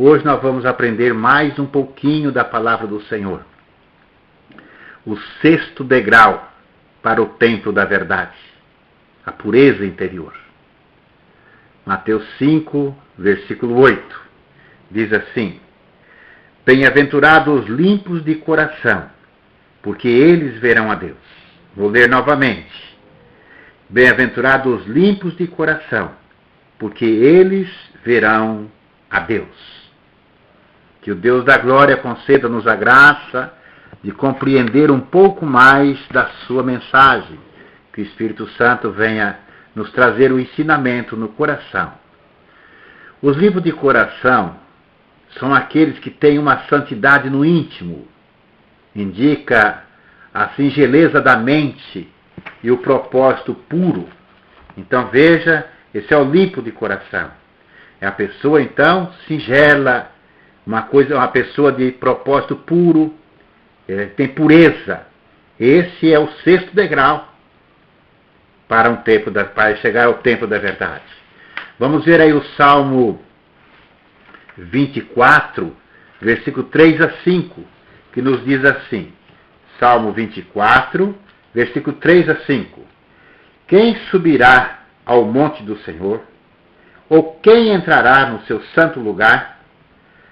Hoje nós vamos aprender mais um pouquinho da palavra do Senhor. O 6º degrau para o templo da verdade, a pureza interior. Mateus 5, versículo 8, diz assim: Bem-aventurados os limpos de coração, porque eles verão a Deus. Vou ler novamente. Bem-aventurados os limpos de coração, porque eles verão a Deus. Que o Deus da glória conceda-nos a graça de compreender um pouco mais da sua mensagem. Que o Espírito Santo venha nos trazer o ensinamento no coração. Os limpos de coração são aqueles que têm uma santidade no íntimo. Indica a singeleza da mente e o propósito puro. Então veja, esse é o limpo de coração. É a pessoa então singela, uma pessoa de propósito puro, tem pureza. Esse é o 6º degrau para chegar ao templo da verdade. Vamos ver aí o Salmo 24, versículo 3 a 5, que nos diz assim. Salmo 24, versículo 3 a 5. Quem subirá ao monte do Senhor? Ou quem entrará no seu santo lugar?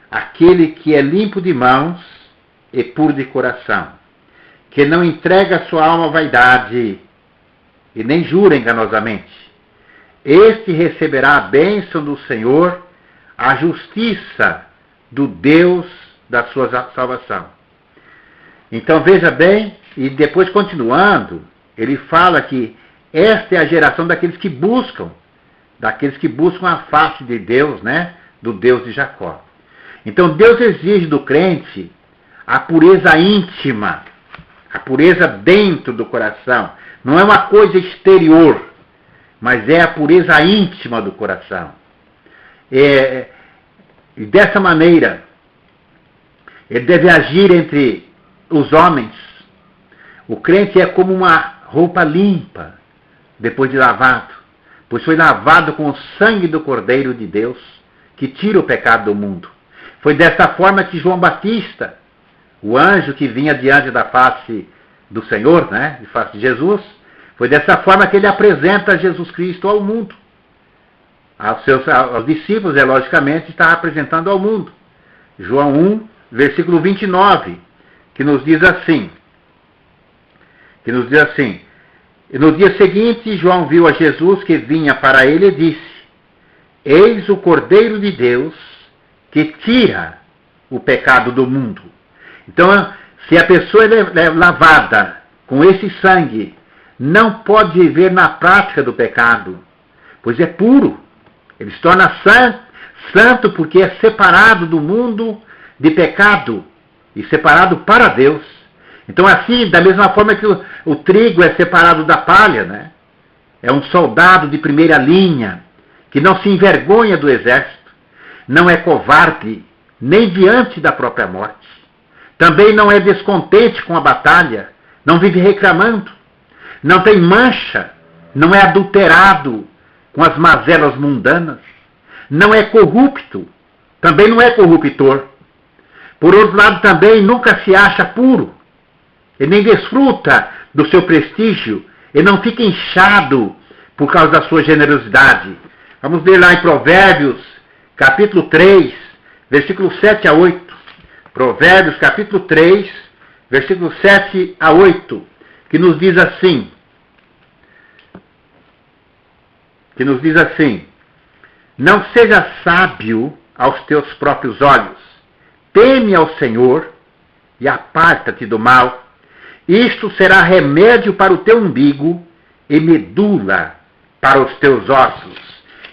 Aquele que é limpo de mãos e puro de coração, que não entrega a sua alma à vaidade e nem jura enganosamente. Este receberá a bênção do Senhor, a justiça do Deus da sua salvação. Então veja bem, e depois continuando, ele fala que esta é a geração daqueles que buscam a face de Deus, né? Do Deus de Jacó. Então Deus exige do crente a pureza íntima, a pureza dentro do coração. Não é uma coisa exterior, mas é a pureza íntima do coração. E dessa maneira, ele deve agir entre os homens. O crente é como uma roupa limpa, depois de lavado, pois foi lavado com o sangue do Cordeiro de Deus, que tira o pecado do mundo. Foi dessa forma que João Batista, o anjo que vinha diante da face do Senhor, né, de face de Jesus, foi dessa forma que ele apresenta Jesus Cristo ao mundo. Aos discípulos, logicamente, está apresentando ao mundo. João 1, versículo 29, que nos diz assim. E no dia seguinte, João viu a Jesus que vinha para ele e disse: Eis o Cordeiro de Deus que tira o pecado do mundo. Então, se a pessoa é lavada com esse sangue, não pode viver na prática do pecado, pois é puro. Ele se torna santo porque é separado do mundo de pecado e separado para Deus. Então, assim, da mesma forma que o trigo é separado da palha, né? É um soldado de primeira linha, que não se envergonha do exército, não é covarde, nem diante da própria morte. Também não é descontente com a batalha, não vive reclamando, não tem mancha, não é adulterado com as mazelas mundanas, não é corrupto, também não é corruptor. Por outro lado, também nunca se acha puro, e nem desfruta do seu prestígio, e não fica inchado por causa da sua generosidade. Vamos ler lá em Provérbios, capítulo 3, versículo 7 a 8. Provérbios, capítulo 3, versículo 7 a 8, que nos diz assim, não seja sábio aos teus próprios olhos, teme ao Senhor e aparta-te do mal. Isto será remédio para o teu umbigo e medula para os teus ossos.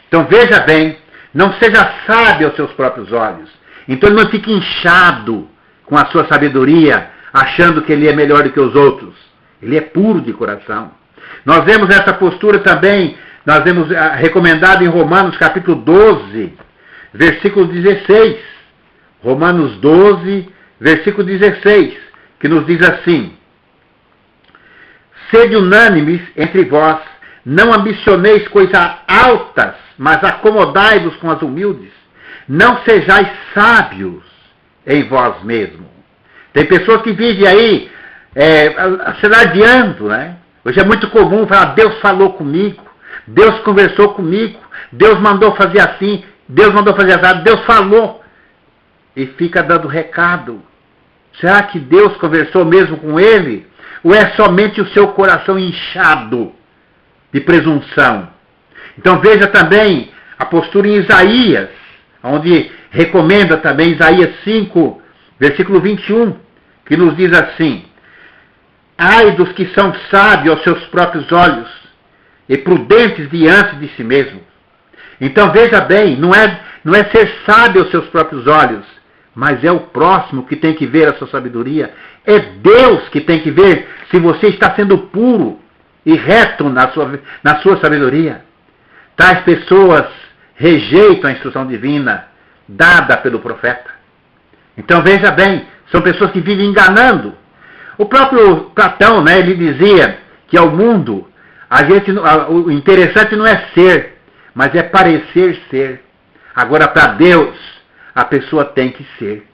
Então veja bem, não seja sábio aos seus próprios olhos. Então ele não fique inchado com a sua sabedoria, achando que ele é melhor do que os outros. Ele é puro de coração. Nós vemos essa postura também, nós vemos recomendado em Romanos capítulo 12, versículo 16. Romanos 12, versículo 16, que nos diz assim: Sede unânimes entre vós, não ambicioneis coisas altas, mas acomodai-vos com as humildes. não sejais sábios em vós mesmos. Tem pessoas que vivem aí se ladeando, né? Hoje é muito comum falar, Deus falou comigo, Deus conversou comigo, Deus mandou fazer assim, Deus mandou fazer assim, Deus falou. E fica dando recado. Será que Deus conversou mesmo com ele? Ou é somente o seu coração inchado de presunção? Então veja também a postura em Isaías, onde recomenda também Isaías 5, versículo 21, que nos diz assim: ai dos que são sábios aos seus próprios olhos e prudentes diante de si mesmo. Então veja bem, não é ser sábio aos seus próprios olhos, mas é o próximo que tem que ver a sua sabedoria. É Deus que tem que ver se você está sendo puro e reto na sua sabedoria. Tais pessoas rejeitam a instrução divina dada pelo profeta. Então veja bem, são pessoas que vivem enganando. O próprio Platão, né, ele dizia que ao mundo, o interessante não é ser, mas é parecer ser. Agora, para Deus, a pessoa tem que ser.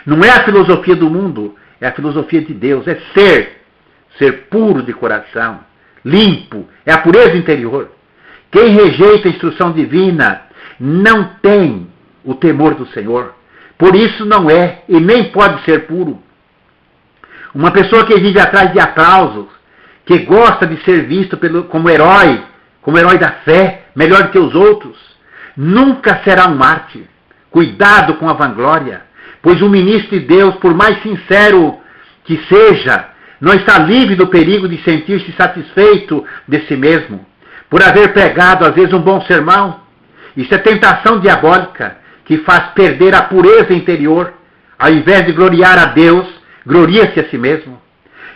Não é a filosofia do mundo, é a filosofia de Deus. É ser puro de coração, limpo, é a pureza interior. Quem rejeita a instrução divina não tem o temor do Senhor. Por isso não é e nem pode ser puro. Uma pessoa que vive atrás de aplausos, que gosta de ser visto como herói da fé, melhor do que os outros, nunca será um mártir. Cuidado com a vanglória, pois o ministro de Deus, por mais sincero que seja, não está livre do perigo de sentir-se satisfeito de si mesmo, por haver pregado às vezes um bom sermão. Isso é tentação diabólica, que faz perder a pureza interior. Ao invés de gloriar a Deus, gloria-se a si mesmo.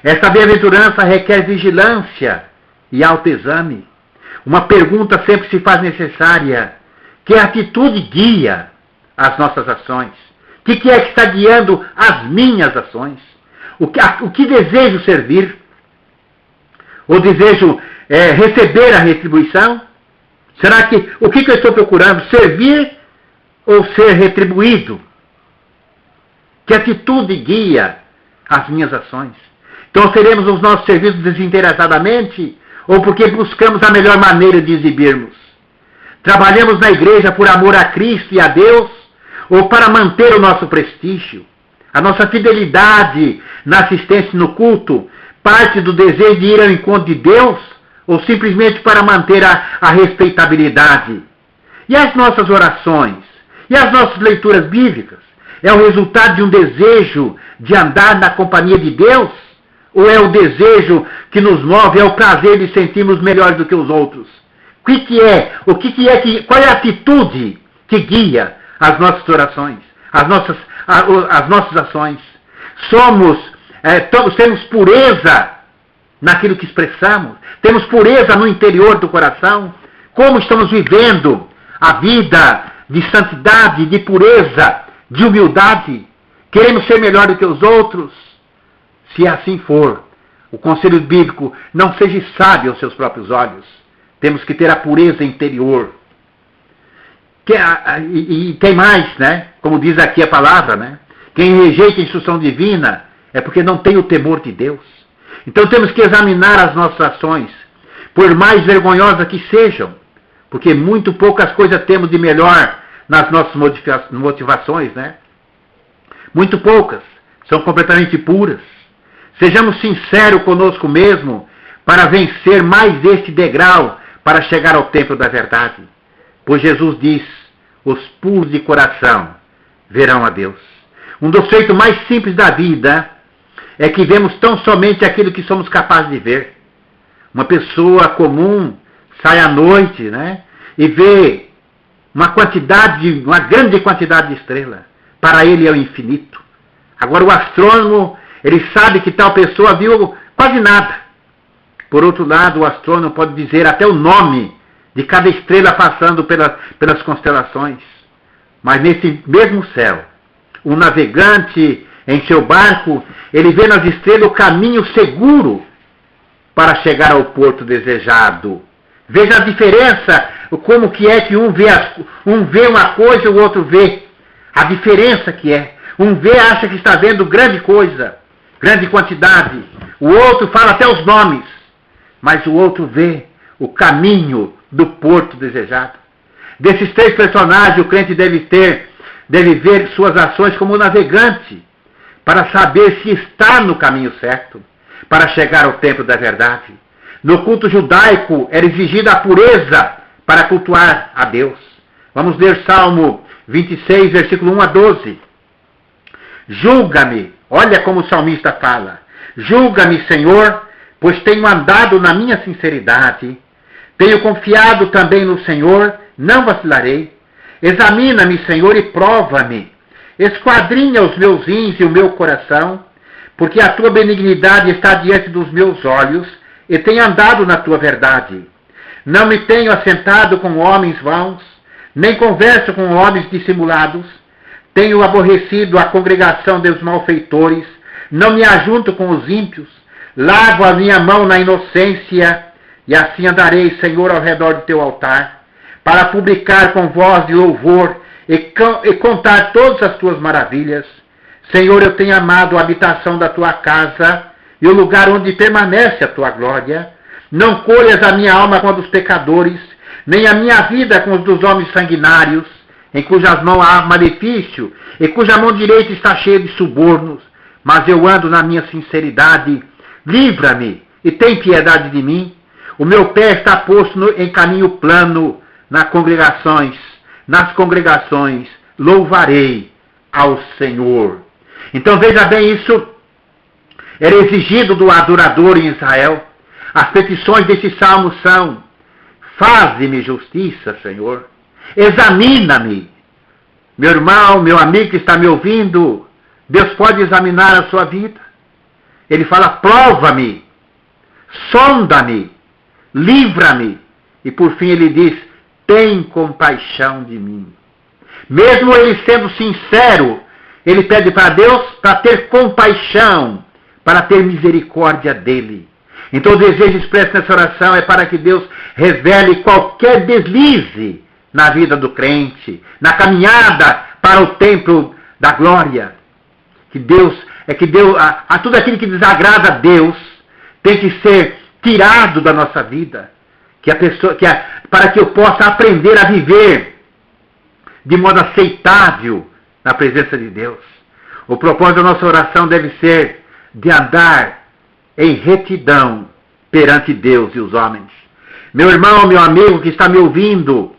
Esta bem-aventurança requer vigilância e autoexame. Uma pergunta sempre se faz necessária: que atitude guia as nossas ações? O que é que está guiando as minhas ações? O que desejo servir? Ou desejo receber a retribuição? Será que o que eu estou procurando? Servir ou ser retribuído? Que atitude guia as minhas ações? Então oferecemos os nossos serviços desinteressadamente ou porque buscamos a melhor maneira de exibirmos? Trabalhamos na igreja por amor a Cristo e a Deus ou para manter o nosso prestígio? A nossa fidelidade na assistência no culto parte do desejo de ir ao encontro de Deus ou simplesmente para manter a respeitabilidade? E as nossas orações? E as nossas leituras bíblicas? É o resultado de um desejo de andar na companhia de Deus? Ou é o desejo que nos move, é o prazer de sentirmos melhor do que os outros? Qual é a atitude que guia as nossas orações, as nossas ações? Temos pureza naquilo que expressamos? Temos pureza no interior do coração? Como estamos vivendo a vida de santidade, de pureza, de humildade? Queremos ser melhor do que os outros? Se assim for, o conselho bíblico: não seja sábio aos seus próprios olhos. Temos que ter a pureza interior. E tem mais, né? Como diz aqui a palavra, né? Quem rejeita a instrução divina é porque não tem o temor de Deus. Então temos que examinar as nossas ações, por mais vergonhosas que sejam, porque muito poucas coisas temos de melhor nas nossas motivações, né? Muito poucas. São completamente puras. Sejamos sinceros conosco mesmo para vencer mais este degrau para chegar ao templo da verdade. Pois Jesus diz: os puros de coração verão a Deus. Um dos feitos mais simples da vida é que vemos tão somente aquilo que somos capazes de ver. Uma pessoa comum sai à noite, né, e vê uma grande quantidade de estrelas. Para ele é o infinito. Agora o astrônomo, ele sabe que tal pessoa viu quase nada. Por outro lado, o astrônomo pode dizer até o nome de cada estrela passando pelas constelações. Mas nesse mesmo céu, o navegante em seu barco, ele vê nas estrelas o caminho seguro para chegar ao porto desejado. Veja a diferença como que é que um vê uma coisa e o outro vê a diferença que é. Um vê, acha que está vendo grande coisa, grande quantidade. O outro fala até os nomes, mas o outro vê o caminho do porto desejado. Desses três personagens, o crente deve ver suas ações como navegante, para saber se está no caminho certo, para chegar ao templo da verdade. No culto judaico era exigida a pureza para cultuar a Deus. Vamos ler Salmo 26, versículo 1 a 12. Julga-me, olha como o salmista fala. Julga-me, Senhor, pois tenho andado na minha sinceridade. Tenho confiado também no Senhor, não vacilarei. Examina-me, Senhor, e prova-me. Esquadrinha os meus rins e o meu coração, porque a tua benignidade está diante dos meus olhos, e tenho andado na tua verdade. Não me tenho assentado com homens vãos, nem converso com homens dissimulados. Tenho aborrecido a congregação dos malfeitores, não me ajunto com os ímpios. Lavo a minha mão na inocência, e assim andarei, Senhor, ao redor do teu altar, para publicar com voz de louvor e contar todas as tuas maravilhas. Senhor, eu tenho amado a habitação da tua casa e o lugar onde permanece a tua glória. Não colhas a minha alma com a dos pecadores, nem a minha vida com os dos homens sanguinários, em cujas mãos há malefício e cuja mão direita está cheia de subornos. Mas eu ando na minha sinceridade. Livra-me e tem piedade de mim. O meu pé está posto em caminho plano. Nas congregações louvarei ao Senhor. Então veja bem, isso era exigido do adorador em Israel. As petições desse salmo são: faze-me justiça, Senhor. Examina-me. Meu irmão, meu amigo que está me ouvindo, Deus pode examinar a sua vida. Ele fala: prova-me, sonda-me, livra-me. E por fim ele diz: tem compaixão de mim. Mesmo ele sendo sincero, ele pede para Deus para ter compaixão, para ter misericórdia dele. Então o desejo expresso nessa oração é para que Deus revele qualquer deslize na vida do crente, na caminhada para o templo da glória. Tudo aquilo que desagrada a Deus tem que ser tirado da nossa vida. Para que eu possa aprender a viver de modo aceitável na presença de Deus. O propósito da nossa oração deve ser de andar em retidão perante Deus e os homens. Meu irmão, meu amigo que está me ouvindo,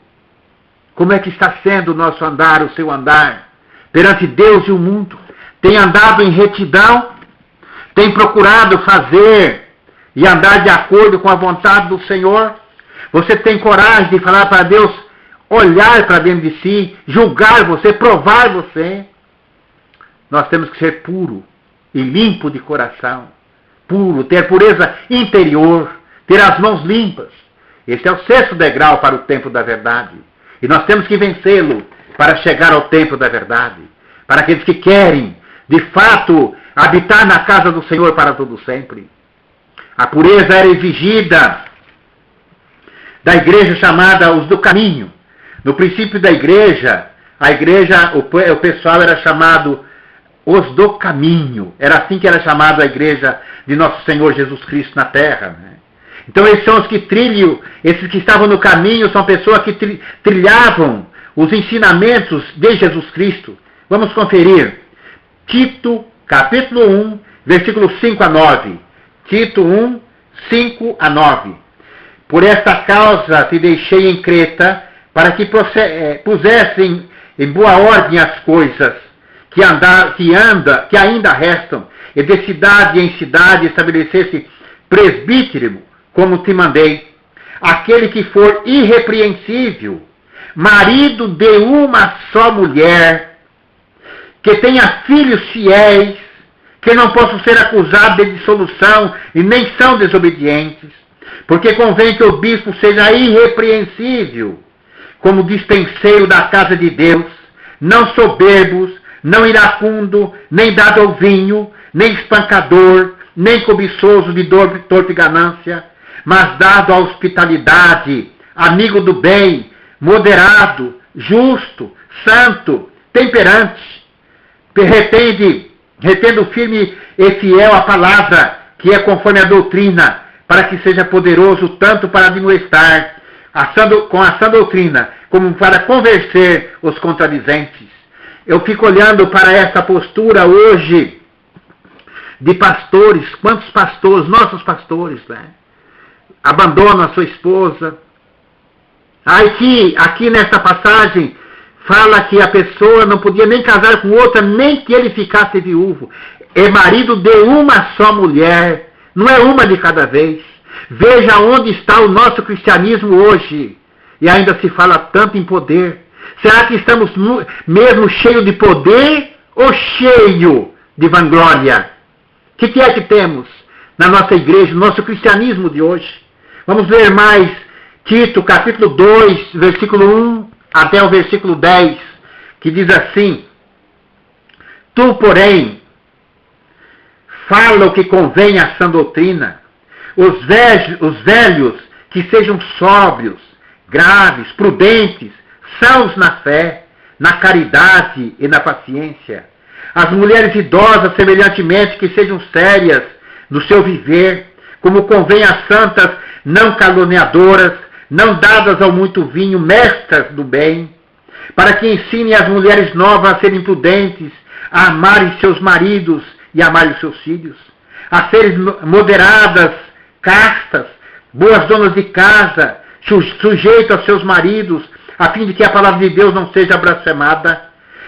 como é que está sendo o nosso andar, o seu andar, perante Deus e o mundo? Tem andado em retidão? Tem procurado fazer e andar de acordo com a vontade do Senhor? Você tem coragem de falar para Deus, olhar para dentro de si, julgar você, provar você? Nós temos que ser puro e limpo de coração. Puro, ter pureza interior, ter as mãos limpas. Esse é o 6º degrau para o templo da verdade. E nós temos que vencê-lo para chegar ao templo da verdade. Para aqueles que querem, de fato, habitar na casa do Senhor para todo sempre. A pureza era exigida da igreja chamada os do caminho. No princípio da igreja, o pessoal era chamado os do caminho. Era assim que era chamado a igreja de nosso Senhor Jesus Cristo na terra. Né? Então esses são os que trilham, esses que estavam no caminho são pessoas que trilhavam os ensinamentos de Jesus Cristo. Vamos conferir. Tito, capítulo 1, versículos 5 a 9. Tito 1, 5 a 9. Por esta causa te deixei em Creta, para que pusessem em boa ordem as coisas que ainda restam, e de cidade em cidade estabelecesse presbítero, como te mandei, aquele que for irrepreensível, marido de uma só mulher, que tenha filhos fiéis, que não possam ser acusados de dissolução e nem são desobedientes, porque convém que o bispo seja irrepreensível, como dispenseiro da casa de Deus, não soberbos, não iracundo, nem dado ao vinho, nem espancador, nem cobiçoso de torpe ganância, mas dado à hospitalidade, amigo do bem, moderado, justo, santo, temperante, retendo firme e fiel a palavra, que é conforme a doutrina, para que seja poderoso tanto para admoestar com a sã doutrina, como para convencer os contradizentes. Eu fico olhando para essa postura hoje de pastores. Quantos pastores, nossos pastores, né? Abandonam a sua esposa. Aqui nessa passagem fala que a pessoa não podia nem casar com outra, nem que ele ficasse viúvo. É marido de uma só mulher, não é uma de cada vez. Veja onde está o nosso cristianismo hoje. E ainda se fala tanto em poder. Será que estamos mesmo cheios de poder ou cheio de vanglória? O que é que temos na nossa igreja, no nosso cristianismo de hoje? Vamos ler mais Tito, capítulo 2, versículo 1 até o versículo 10, que diz assim: Tu, porém, fala o que convém à sã doutrina. Os velhos que sejam sóbrios, graves, prudentes, sãos na fé, na caridade e na paciência. As mulheres idosas, semelhantemente, que sejam sérias no seu viver, como convém às santas, não caluniadoras, não dadas ao muito vinho, mestras do bem, para que ensinem as mulheres novas a serem prudentes, a amarem seus maridos e amarem os seus filhos, a serem moderadas, castas, boas donas de casa, sujeitas aos seus maridos, a fim de que a palavra de Deus não seja blasfemada.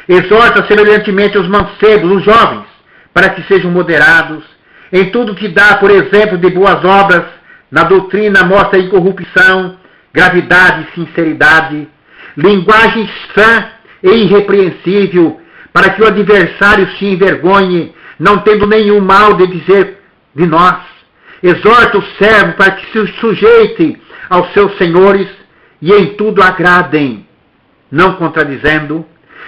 Exorta semelhantemente os mancebos, os jovens, para que sejam moderados. Em tudo que dá, por exemplo, de boas obras, na doutrina mostra incorrupção, gravidade e sinceridade, linguagem sã e irrepreensível, para que o adversário se envergonhe, não tendo nenhum mal de dizer de nós. Exorta o servo para que se sujeitem aos seus senhores e em tudo agradem, não contradizendo,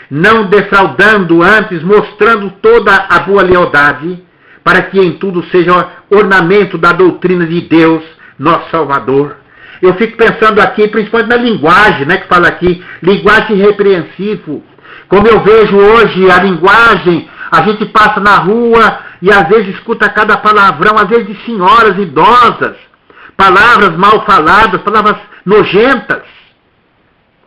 não defraudando, antes mostrando toda a boa lealdade, para que em tudo seja ornamento da doutrina de Deus, nosso Salvador. Eu fico pensando aqui, principalmente na linguagem, né, que fala aqui, linguagem irrepreensível. Como eu vejo hoje a linguagem, a gente passa na rua e às vezes escuta cada palavrão, às vezes de senhoras idosas, palavras mal faladas, palavras nojentas.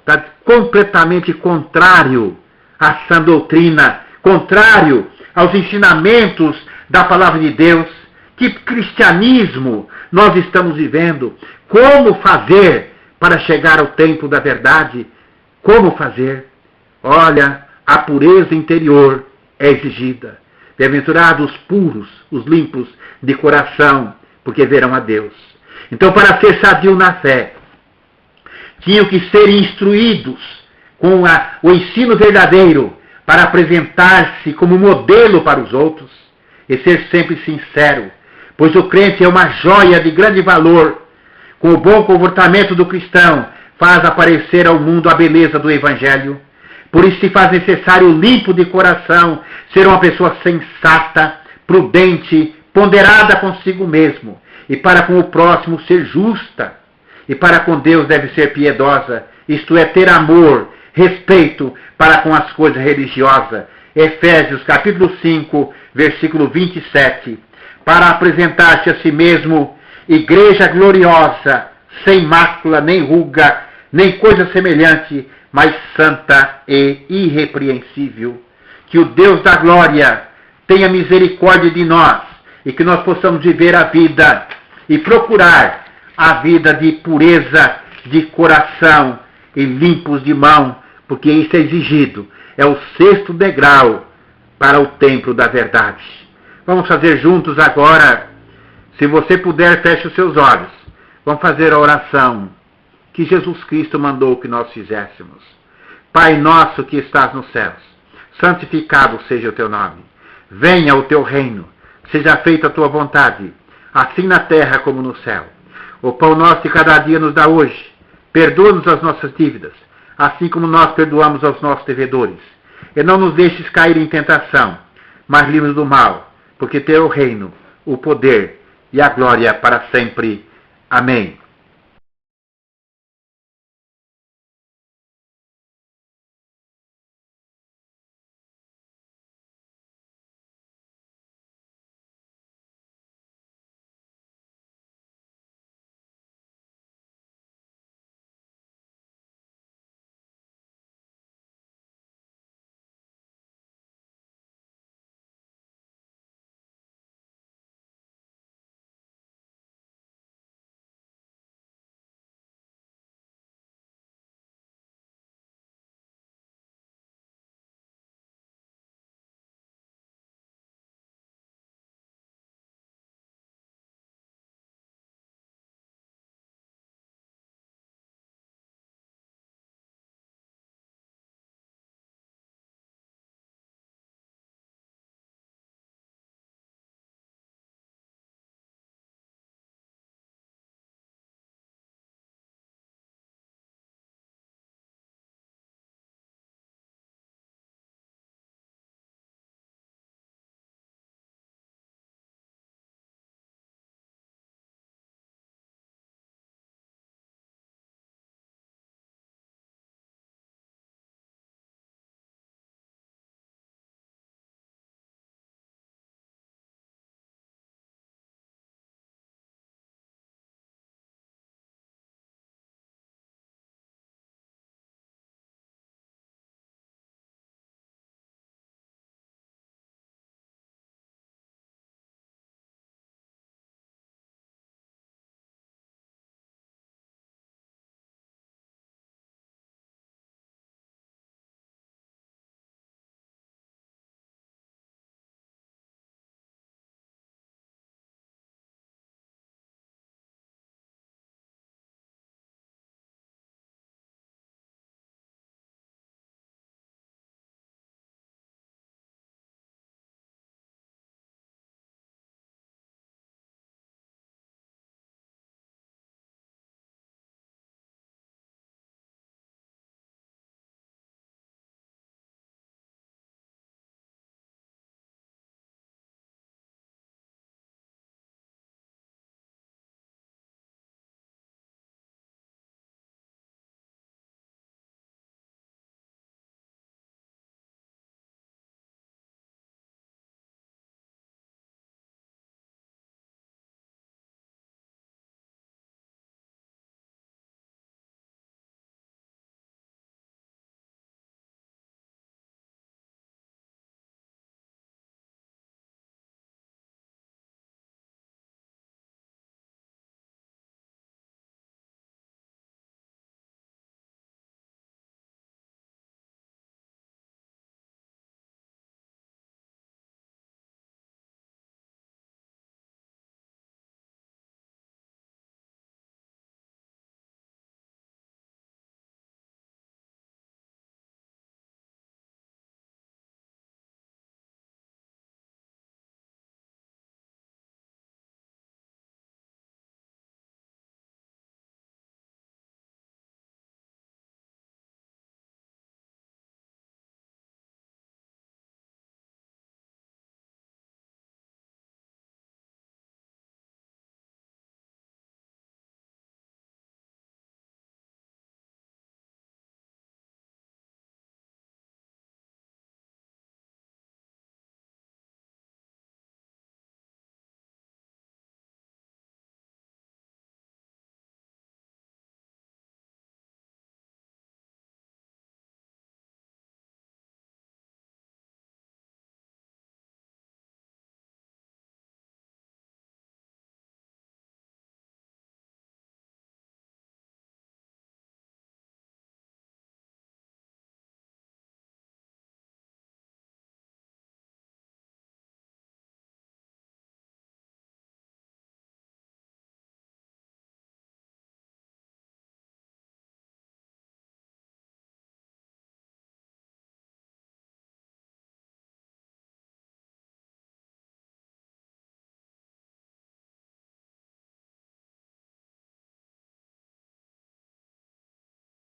Está completamente contrário à sã doutrina, contrário aos ensinamentos da palavra de Deus. Que cristianismo nós estamos vivendo? Como fazer para chegar ao tempo da verdade? Como fazer? Olha, a pureza interior é exigida. Bem-aventurados os puros, os limpos de coração, porque verão a Deus. Então, para ser sadio na fé, tinham que ser instruídos com o ensino verdadeiro para apresentar-se como modelo para os outros e ser sempre sincero, pois o crente é uma joia de grande valor. Com o bom comportamento do cristão, faz aparecer ao mundo a beleza do Evangelho. Por isso se faz necessário limpo de coração, ser uma pessoa sensata, prudente, ponderada consigo mesmo, e para com o próximo ser justa, e para com Deus deve ser piedosa, isto é, ter amor, respeito para com as coisas religiosas. Efésios capítulo 5, versículo 27. Para apresentar-se a si mesmo, igreja gloriosa, sem mácula, nem ruga, nem coisa semelhante, mas santa e irrepreensível. Que o Deus da glória tenha misericórdia de nós e que nós possamos viver a vida e procurar a vida de pureza de coração e limpos de mão, porque isso é exigido. É o 6º degrau para o templo da verdade. Vamos fazer juntos agora. Se você puder, feche os seus olhos. Vamos fazer a oração que Jesus Cristo mandou que nós fizéssemos. Pai nosso que estás nos céus, santificado seja o teu nome. Venha o teu reino, seja feita a tua vontade, assim na terra como no céu. O pão nosso de cada dia nos dá hoje. Perdoa-nos as nossas dívidas, assim como nós perdoamos aos nossos devedores. E não nos deixes cair em tentação, mas livra-nos do mal, porque teu é o reino, o poder e a glória para sempre. Amém.